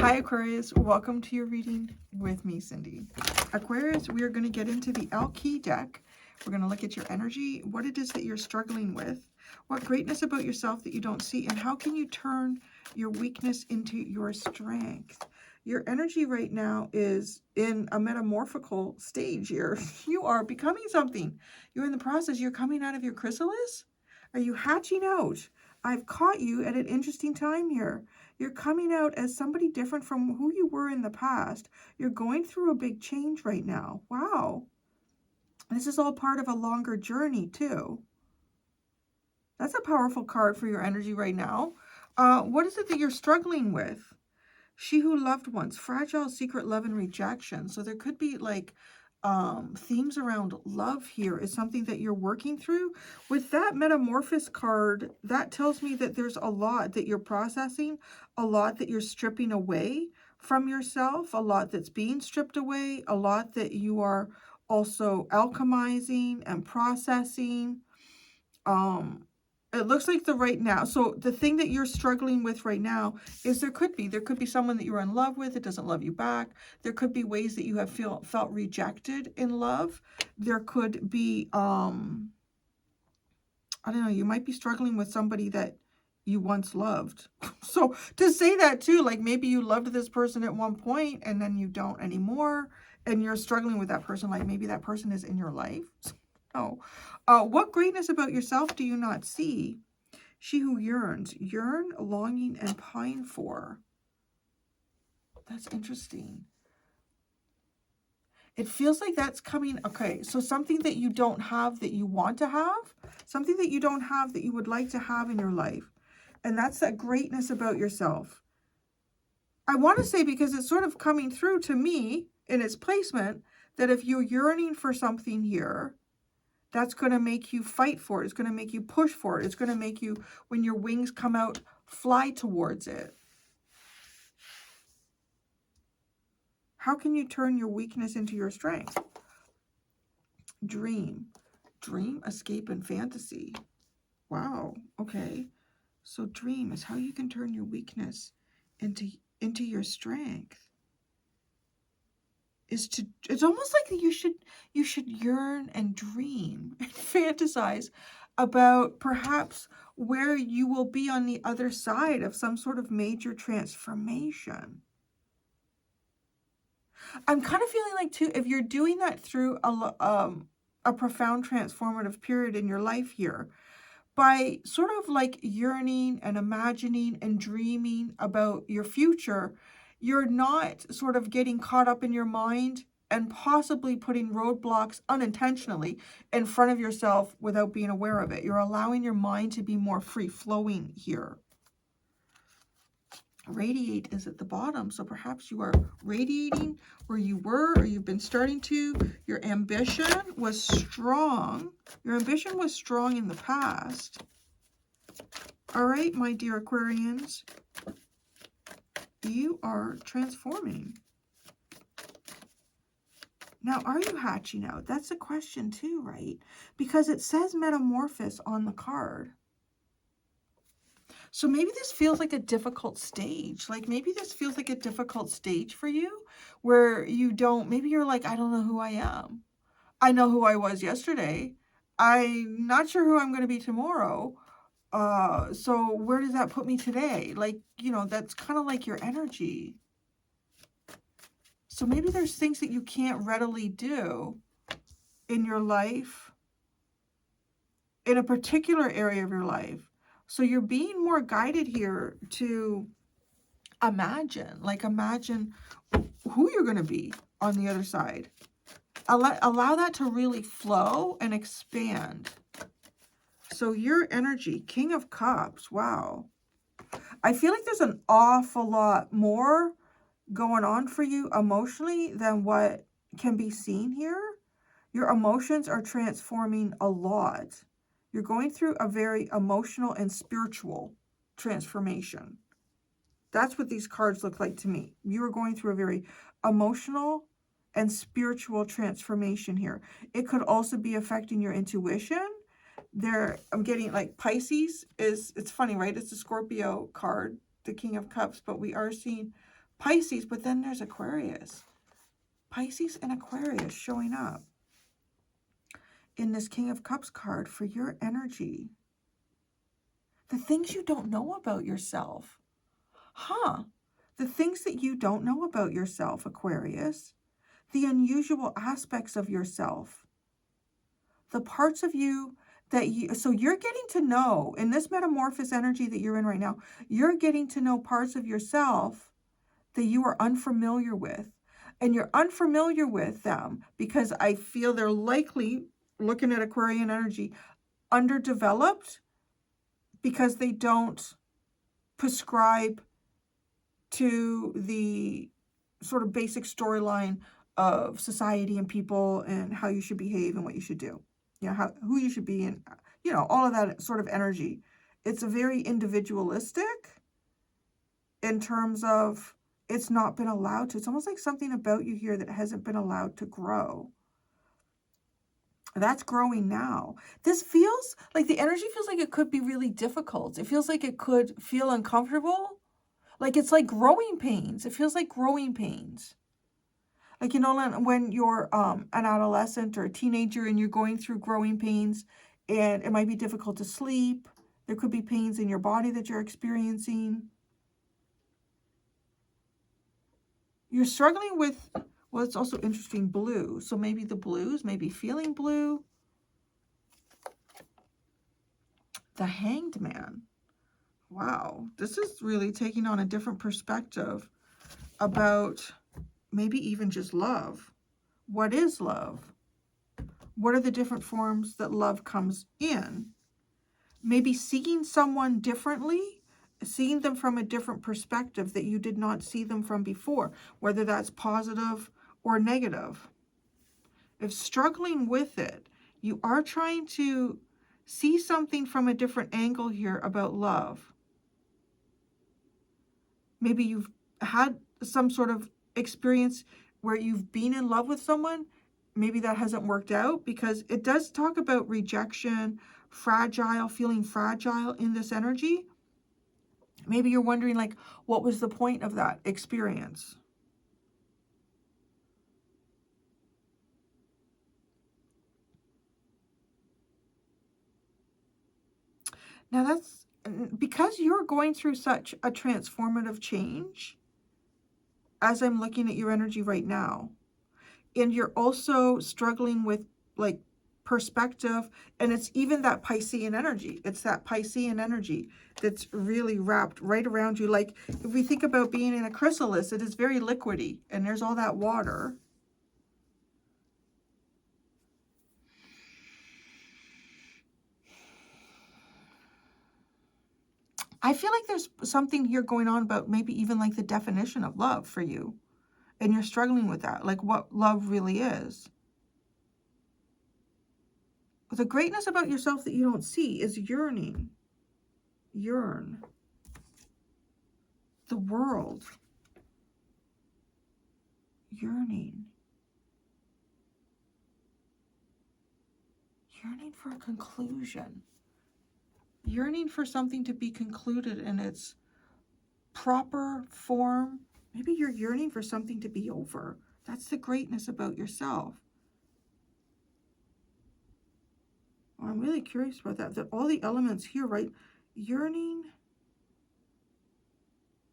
Hi Aquarius, welcome to your reading with me, Cindy. Aquarius, we are going to get into the L-Key deck. We're going to look at your energy, what it is that you're struggling with, what greatness about yourself that you don't see, and how can you turn your weakness into your strength. Your energy right now is in a metamorphical stage here. You are becoming something. You're in the process. You're coming out of your chrysalis. Are you hatching out? I've caught you at an interesting time here. You're coming out as somebody different from who you were in the past. You're going through a big change right now. Wow. This is all part of a longer journey too. That's a powerful card for your energy right now. What is it that you're struggling with? She who loved once, fragile, secret love and rejection. So there could be like themes around love here is something that you're working through. With that metamorphosis card, that tells me that there's a lot that you're processing, a lot that you're stripping away from yourself, a lot that's being stripped away, a lot that you are also alchemizing and processing. It looks like the right now. So the thing that you're struggling with right now is there could be someone that you're in love with that doesn't love you back. There could be ways that you have felt rejected in love. There could be, I don't know, you might be struggling with somebody that you once loved. So to say that too, like maybe you loved this person at one point and then you don't anymore and you're struggling with that person, like maybe that person is in your life. Oh, what greatness about yourself do you not see? She who yearns, yearn, longing, and pine for. That's interesting. It feels like that's coming. Okay, so something that you don't have that you want to have, something that you don't have that you would like to have in your life. And that's that greatness about yourself. I want to say, because it's sort of coming through to me in its placement, that if you're yearning for something here, that's going to make you fight for it. It's going to make you push for it. It's going to make you, when your wings come out, fly towards it. How can you turn your weakness into your strength? Dream. Dream, escape, and fantasy. Wow. Okay. So dream is how you can turn your weakness into your strength. It's almost like you should yearn and dream and fantasize about perhaps where you will be on the other side of some sort of major transformation. I'm kind of feeling like too, if you're doing that through a profound transformative period in your life here, by sort of like yearning and imagining and dreaming about your future, you're not sort of getting caught up in your mind and possibly putting roadblocks unintentionally in front of yourself without being aware of it. You're allowing your mind to be more free-flowing here. Radiate is at the bottom, so perhaps you are radiating where you were, or you've been starting to. Your ambition was strong. Your ambition was strong in the past. All right, my dear Aquarians, you are transforming. Now, are you hatching out? That's a question too, right? Because it says metamorphosis on the card. So maybe this feels like a difficult stage. Like maybe this feels like a difficult stage for you where you don't, maybe you're like, I don't know who I am. I know who I was yesterday. I'm not sure who I'm going to be tomorrow. So where does that put me today? Like, you know, that's kind of like your energy. So maybe there's things that you can't readily do in your life, in a particular area of your life. So you're being more guided here to imagine who you're going to be on the other side. Allow that to really flow and expand. So your energy, King of Cups, wow. I feel like there's an awful lot more going on for you emotionally than what can be seen here. Your emotions are transforming a lot. You're going through a very emotional and spiritual transformation. That's what these cards look like to me. You are going through a very emotional and spiritual transformation here. It could also be affecting your intuition. I'm getting like Pisces it's funny, right? It's a Scorpio card, the King of Cups, but we are seeing Pisces, but then there's Aquarius. Pisces and Aquarius showing up in this King of Cups card for your energy. The things you don't know about yourself. The things that you don't know about yourself, Aquarius. The unusual aspects of yourself. The parts of you that so you're getting to know, in this metamorphosis energy that you're in right now, you're getting to know parts of yourself that you are unfamiliar with. And you're unfamiliar with them because I feel they're likely, looking at Aquarian energy, underdeveloped because they don't prescribe to the sort of basic storyline of society and people and how you should behave and what you should do. Who you should be and, all of that sort of energy. It's a very individualistic in terms of it's not been allowed to. It's almost like something about you here that hasn't been allowed to grow. That's growing now. This feels like the energy feels like it could be really difficult. It feels like it could feel uncomfortable. Like it's like growing pains. It feels like growing pains. Like, when you're an adolescent or a teenager and you're going through growing pains and it might be difficult to sleep. There could be pains in your body that you're experiencing. You're struggling with, well, it's also interesting, blue. So maybe the blues, maybe feeling blue. The Hanged Man. Wow, this is really taking on a different perspective about maybe even just love. What is love? What are the different forms that love comes in? Maybe seeing someone differently, seeing them from a different perspective that you did not see them from before, whether that's positive or negative. If struggling with it, you are trying to see something from a different angle here about love. Maybe you've had some sort of experience where you've been in love with someone. Maybe that hasn't worked out, because it does talk about rejection, fragile, feeling fragile in this energy. Maybe you're wondering, like, what was the point of that experience? Now that's because you're going through such a transformative change, as I'm looking at your energy right now. And you're also struggling with, like, perspective, and it's even that Piscean energy. It's that Piscean energy that's really wrapped right around you. Like, if we think about being in a chrysalis, it is very liquidy, and there's all that water. I feel like there's something here going on about maybe even like the definition of love for you, and you're struggling with that, like what love really is. The greatness about yourself that you don't see is yearning. Yearn. The world. Yearning. Yearning for a conclusion. Yearning for something to be concluded in its proper form. Maybe you're yearning for something to be over. That's the greatness about yourself. Well, I'm really curious about that. That all the elements here, right? Yearning.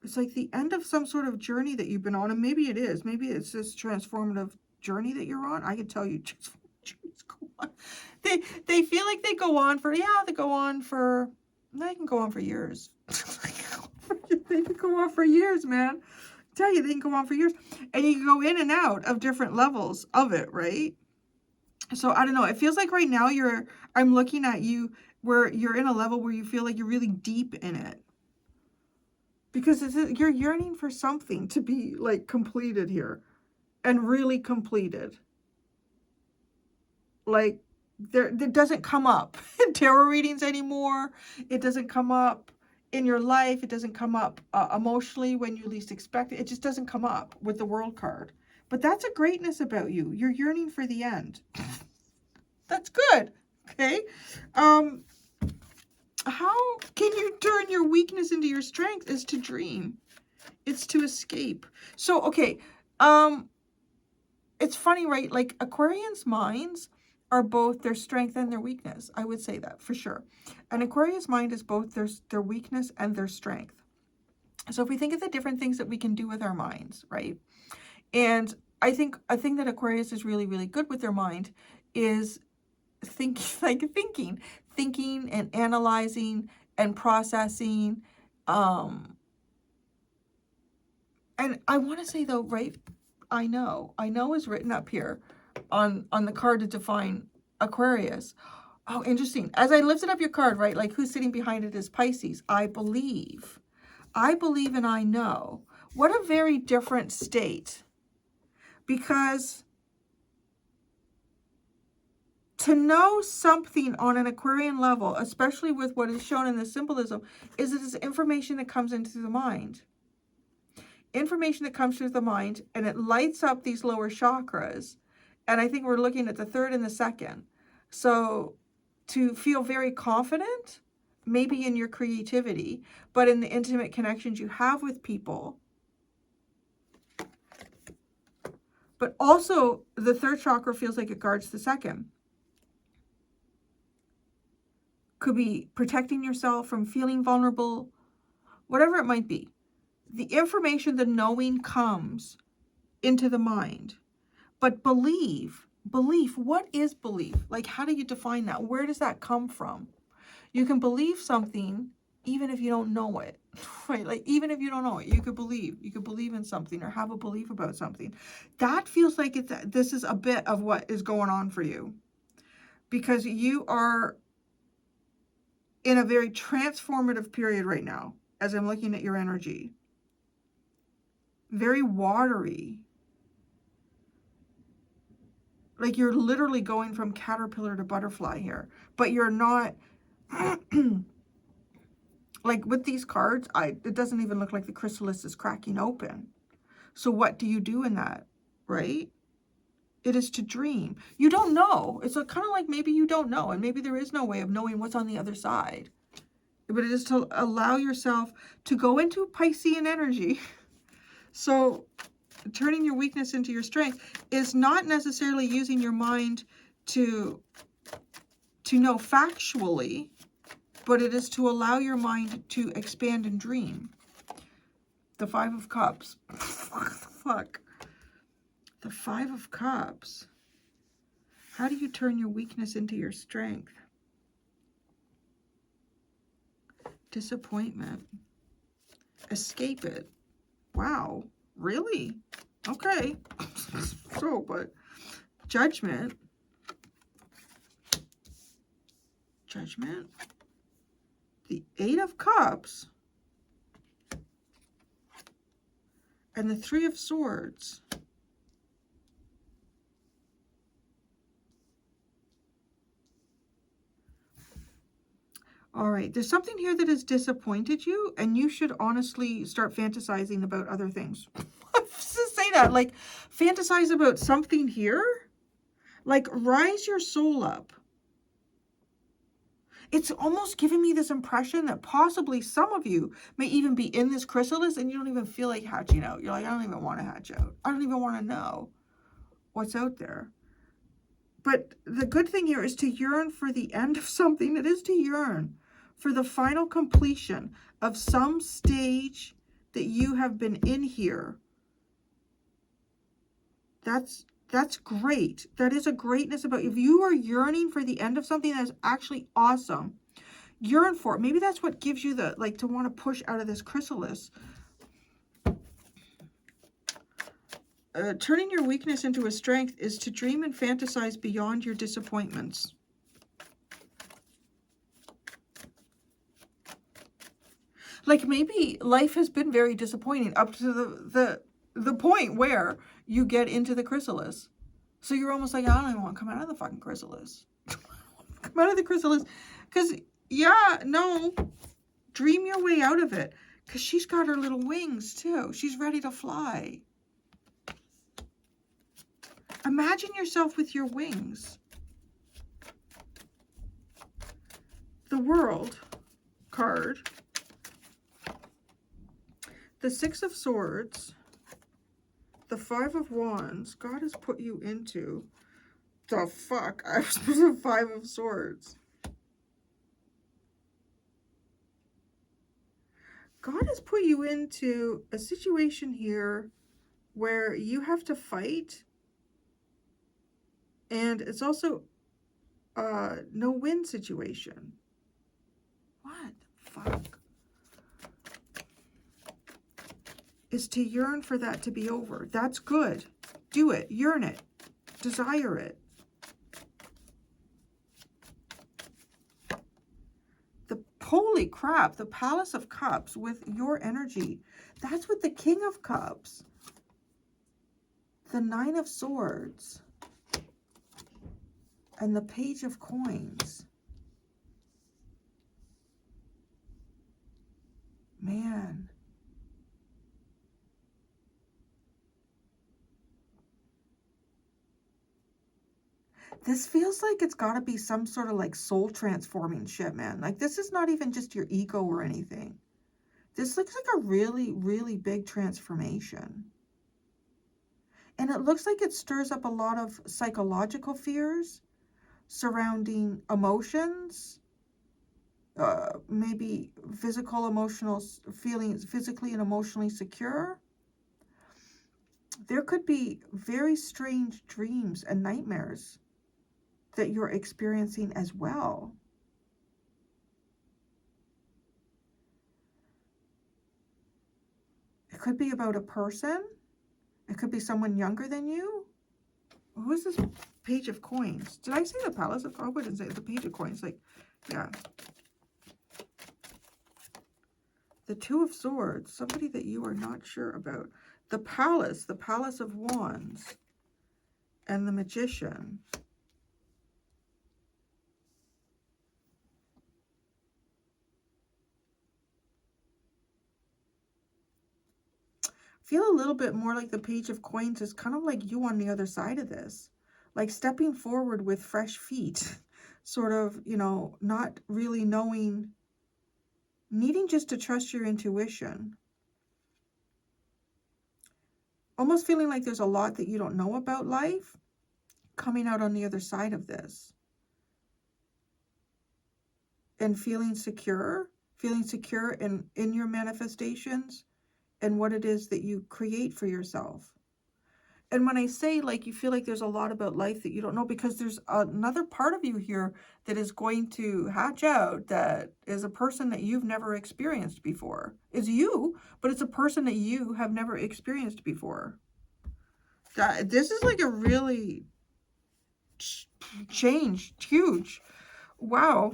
It's like the end of some sort of journey that you've been on, and maybe it is. Maybe it's this transformative journey that you're on. I can tell you, journeys go on. They feel like they go on for, they go on for, they can go on for years. They can go on for years, man. I tell you, they can go on for years, and you can go in and out of different levels of it, right? So I don't know. It feels like right now I'm looking at you where you're in a level where you feel like you're really deep in it. Because you're yearning for something to be, like, completed here. And really completed. Like, it doesn't come up in tarot readings anymore. It doesn't come up in your life. It doesn't come up emotionally when you least expect it. It just doesn't come up with the World card. But that's a greatness about you. You're yearning for the end. That's good. Okay. How can you turn your weakness into your strength is to dream. It's to escape. So, okay, it's funny, right? Like Aquarians' minds are both their strength and their weakness. I would say that for sure. An Aquarius mind is both their weakness and their strength. So if we think of the different things that we can do with our minds, right? And I think a thing that Aquarius is really, really good with their mind is thinking and analyzing and processing. And I want to say though, right? I know is written up here on the card to define Aquarius. Oh, interesting. As I lifted up your card, right? Like who's sitting behind it is Pisces. I believe and I know. What a very different state. Because to know something on an Aquarian level, especially with what is shown in the symbolism, is it is information that comes into the mind. Information that comes through the mind, and it lights up these lower chakras. And I think we're looking at the third and the second. So to feel very confident, maybe in your creativity, but in the intimate connections you have with people. But also the third chakra feels like it guards the second. Could be protecting yourself from feeling vulnerable, whatever it might be. The information, the knowing comes into the mind. But belief, what is belief? Like, how do you define that? Where does that come from? You can believe something even if you don't know it, right? Like, even if you don't know it, you could believe in something or have a belief about something. That feels like this is a bit of what is going on for you, because you are in a very transformative period right now, as I'm looking at your energy. Very watery. Like you're literally going from caterpillar to butterfly here, but you're not. Like with these cards, it doesn't even look like the chrysalis is cracking open. So what do you do in that, right? It is to dream. You don't know. It's kind of like maybe you don't know, and maybe there is no way of knowing what's on the other side. But it is to allow yourself to go into Piscean energy. So turning your weakness into your strength is not necessarily using your mind to know factually, but it is to allow your mind to expand and dream. The Five of Cups. Fuck. The Five of Cups. How do you turn your weakness into your strength? Disappointment. Escape it. Wow. Really? Okay. So, but judgment. Judgment. The Eight of Cups. And the Three of Swords. All right, there's something here that has disappointed you, and you should honestly start fantasizing about other things. Just say that, like, fantasize about something here. Like, rise your soul up. It's almost giving me this impression that possibly some of you may even be in this chrysalis and you don't even feel like hatching out. You're like, I don't even want to hatch out. I don't even want to know what's out there. But the good thing here is to yearn for the end of something. It is to yearn for the final completion of some stage that you have been in here. That's great. That is a greatness about you. If you are yearning for the end of something, that's actually awesome. Yearn for it. Maybe that's what gives you the, like, to want to push out of this chrysalis. Turning your weakness into a strength is to dream and fantasize beyond your disappointments. Like maybe life has been very disappointing up to the point where you get into the chrysalis. So you're almost like, I don't even want to come out of the fucking chrysalis. Come out of the chrysalis. Because, yeah, no. Dream your way out of it. Because she's got her little wings, too. She's ready to fly. Imagine yourself with your wings. The World card. The Six of Swords, the Five of Wands, God has put you into... The fuck? I was supposed to have Five of Swords. God has put you into a situation here where you have to fight. And it's also a no-win situation. What the fuck? Is to yearn for that to be over. That's good. Do it. Yearn it. Desire it. Holy crap, the Palace of Cups with your energy. That's with the King of Cups. The Nine of Swords. And the Page of Coins. Man. This feels like it's got to be some sort of like soul transforming shit, man. Like this is not even just your ego or anything. This looks like a really, really big transformation. And it looks like it stirs up a lot of psychological fears surrounding emotions, maybe physical, emotional feelings, physically and emotionally secure. There could be very strange dreams and nightmares that you're experiencing as well. It could be about a person. It could be someone younger than you. Who is this Page of Coins? Did I say the Palace of Coins? I didn't say the Page of Coins. Like, yeah. The Two of Swords. Somebody that you are not sure about. The Palace of Wands. And the Magician. Feel a little bit more like the Page of Coins is kind of like you on the other side of this. Like stepping forward with fresh feet. Sort of, you know, not really knowing, needing just to trust your intuition. Almost feeling like there's a lot that you don't know about life coming out on the other side of this. And feeling secure in your manifestations and what it is that you create for yourself. And when I say like you feel like there's a lot about life that you don't know, because there's another part of you here that is going to hatch out that is a person that you've never experienced before. It's you, but it's a person that you have never experienced before. This is like a really changed, huge. Wow.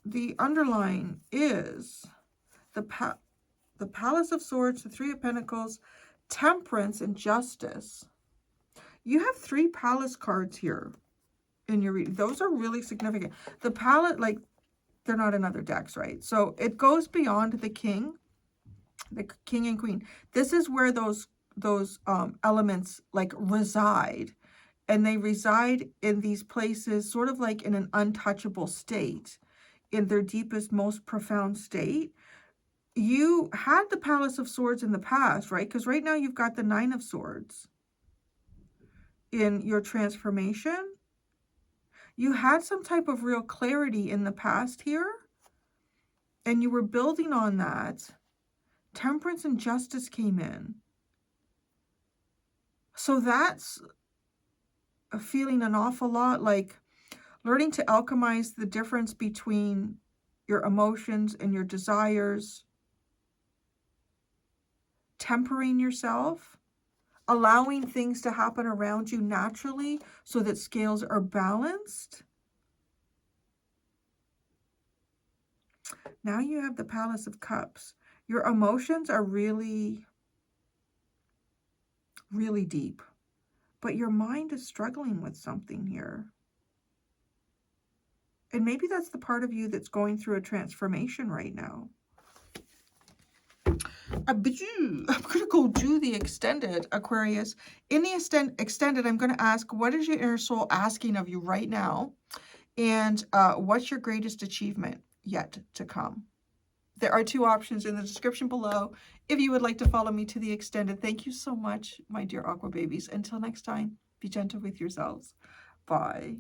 The underline is the Palace of Swords, the Three of Pentacles, Temperance, and Justice. You have 3 Palace cards here in your reading. Those are really significant. The Palace, like, they're not in other decks, right? So it goes beyond the King and Queen. This is where those elements, like, reside. And they reside in these places sort of like in an untouchable state, in their deepest, most profound state. You had the Palace of Swords in the past, right? Because right now you've got the Nine of Swords in your transformation. You had some type of real clarity in the past here, and you were building on that. Temperance and Justice came in. So that's feeling an awful lot like learning to alchemize the difference between your emotions and your desires, tempering yourself, allowing things to happen around you naturally so that scales are balanced. Now you have the Palace of Cups. Your emotions are really, really deep. But your mind is struggling with something here. And maybe that's the part of you that's going through a transformation right now. I'm going to go do the extended, Aquarius. In the extended, I'm going to ask, what is your inner soul asking of you right now? And what's your greatest achievement yet to come? There are 2 options in the description below if you would like to follow me to the extended. Thank you so much, my dear Aqua babies. Until next time, be gentle with yourselves. Bye.